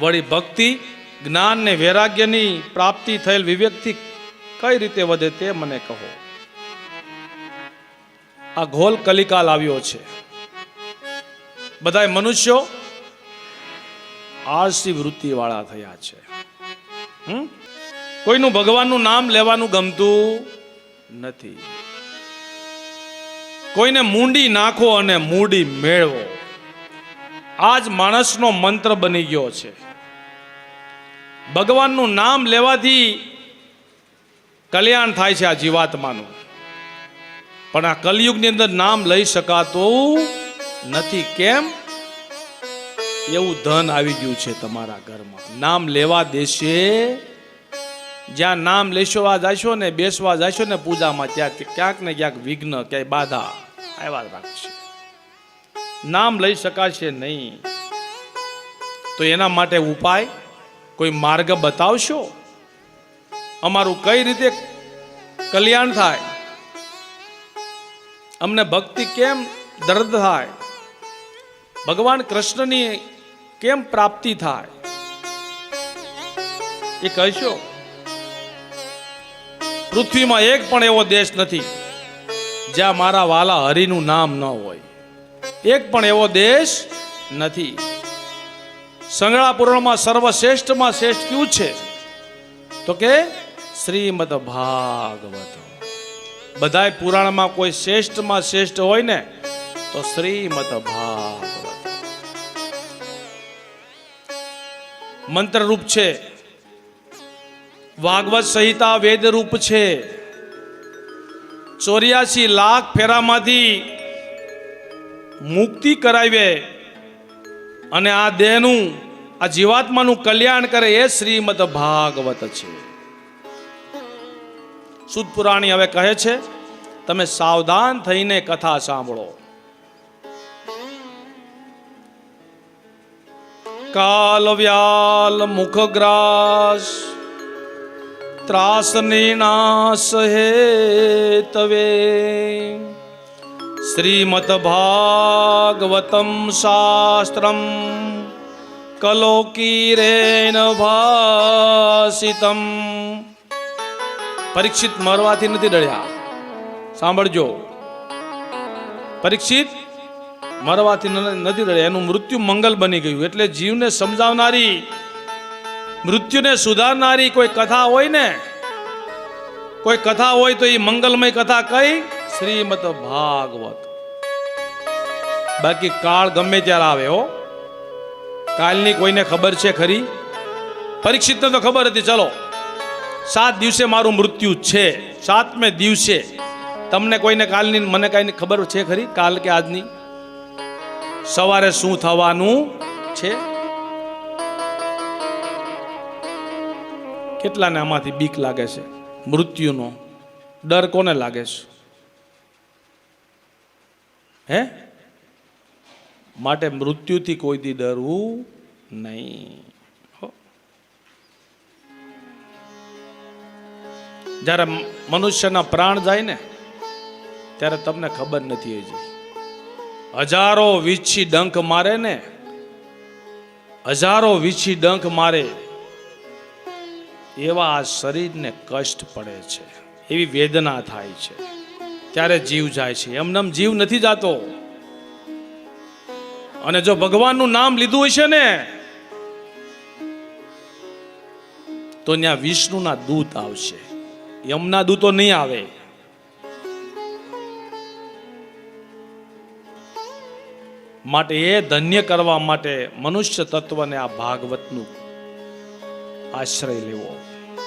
વળી ભક્તિ જ્ઞાન ને વૈરાગ્યની પ્રાપ્તિ થયેલ વિવેકથી કઈ રીતે વધે તે મને કહો. આ ઘોલ કલિકાલ આવ્યો છે. બધા મનુષ્યો આળસી વૃત્તિ વાળા થયા છે. કોઈનું ભગવાનનું નામ લેવાનું ગમતું નથી. કોઈને મૂંડી નાખો અને મૂડી મેળવો, આજ માણસનો મંત્ર બની ગયો છે. ભગવાનનું નામ લેવાથી કલ્યાણ થાય છે આ જીવાત્માનું, પણ આ કલયુગની અંદર નામ લઈ શકાતું નથી. કેમ? એવું ધન આવી ગયું છે તમારા ઘરમાં. નામ લેવા દેશે, જ્યાં નામ લેશવા જાશો ને, બેસવા જાશો ને પૂજામાં, ત્યાં ક્યાંક ને ક્યાંક વિઘ્ન, ક્યાંય બાધા આવ્યા રાખશે. નામ લઈ શકાશે નહીં. તો એના માટે ઉપાય, કોઈ માર્ગ બતાવશો? અમારું કઈ રીતે કલ્યાણ થાય? અમને ભક્તિ કેમ દર્દ થાય? ભગવાન કૃષ્ણની કેમ પ્રાપ્તિ થાય? એ કહેશો? પૃથ્વીમાં એક પણ એવો દેશ નથી જ્યાં મારા વાલા હરિનું નામ ન હોય. એક પણ એવો દેશ નથી. સંગળા પુરાણમાં સર્વશ્રેષ્ઠમાં શ્રેષ્ઠ કયું છે? તો કે શ્રીમદ ભાગવત. બધાય પુરાણમાં કોઈ શ્રેષ્ઠમાં શ્રેષ્ઠ હોય ને તો શ્રીમદ ભાગવત. મંત્ર રૂપ છે, ભાગવત સંહિતા વેદ રૂપ છે. 84 લાખ ફેરામાંથી મુક્તિ કરાવે અને આ દેહનું, આ જીવાત્માનું કલ્યાણ કરે એ શ્રીમદ ભાગવત છે. સુદ પુરાણી હવે કહે છે, તમે સાવધાન થઈને કથા સાંભળો. કાલ વ્યાલ મુખગ્રાસ ત્રાસ નિનાશ હેતવે શ્રીમદ ભાગવતમ શાસ્ત્રમ કલોકીરેન ભાસિતમ. પરીક્ષિત મરવાથી નથી ડર્યા. સાંભળજો, પરીક્ષિત મરવાથી નથી ડર્યા. એનું મૃત્યુ મંગલ બની ગયું. એટલે જીવને સમજાવનારી, મૃત્યુને સુધારનારી કોઈ કથા હોય ને, કોઈ કથા હોય તો એ મંગલમય કથા કઈ? શ્રીમદ ભાગવત. બાકી કાળ ગમે ત્યારે આવે હો. કાલની કોઈને ખબર છે ખરી? પરીક્ષિતને તો ખબર હતી, ચલો 7 દિવસે મારું મૃત્યુ છે, 7મે દિવસે. તમને કોઈને કાલની, મને કાંઈ ખબર છે ખરી? કાલ કે આજની સવારે શું થવાનું છે? કેટલાને આમાંથી બીક લાગે છે? મૃત્યુનો ડર કોને લાગે છે? હે? માટે મૃત્યુથી કોઈ દી ડરવું નહીં. જ્યારે મનુષ્યના પ્રાણ જાય ને ત્યારે તમને ખબર નથી. હજી હજારો વીછી ડંખ મારે ને, હજારો વીછી ડંખ મારે એવા આ શરીરને કષ્ટ પડે છે, એવી વેદના થાય છે, ત્યારે જીવ જાય છે. એમનેમ જીવ નથી જાતો. અને જો ભગવાનનું નામ લીધું હશે ને તો ત્યાં વિષ્ણુના દૂત આવશે, યમના દૂતો નહીં આવે. માટે એ ધન્ય કરવા માટે મનુષ્ય તત્વને આ ભાગવતનું આશ્રય લેવો.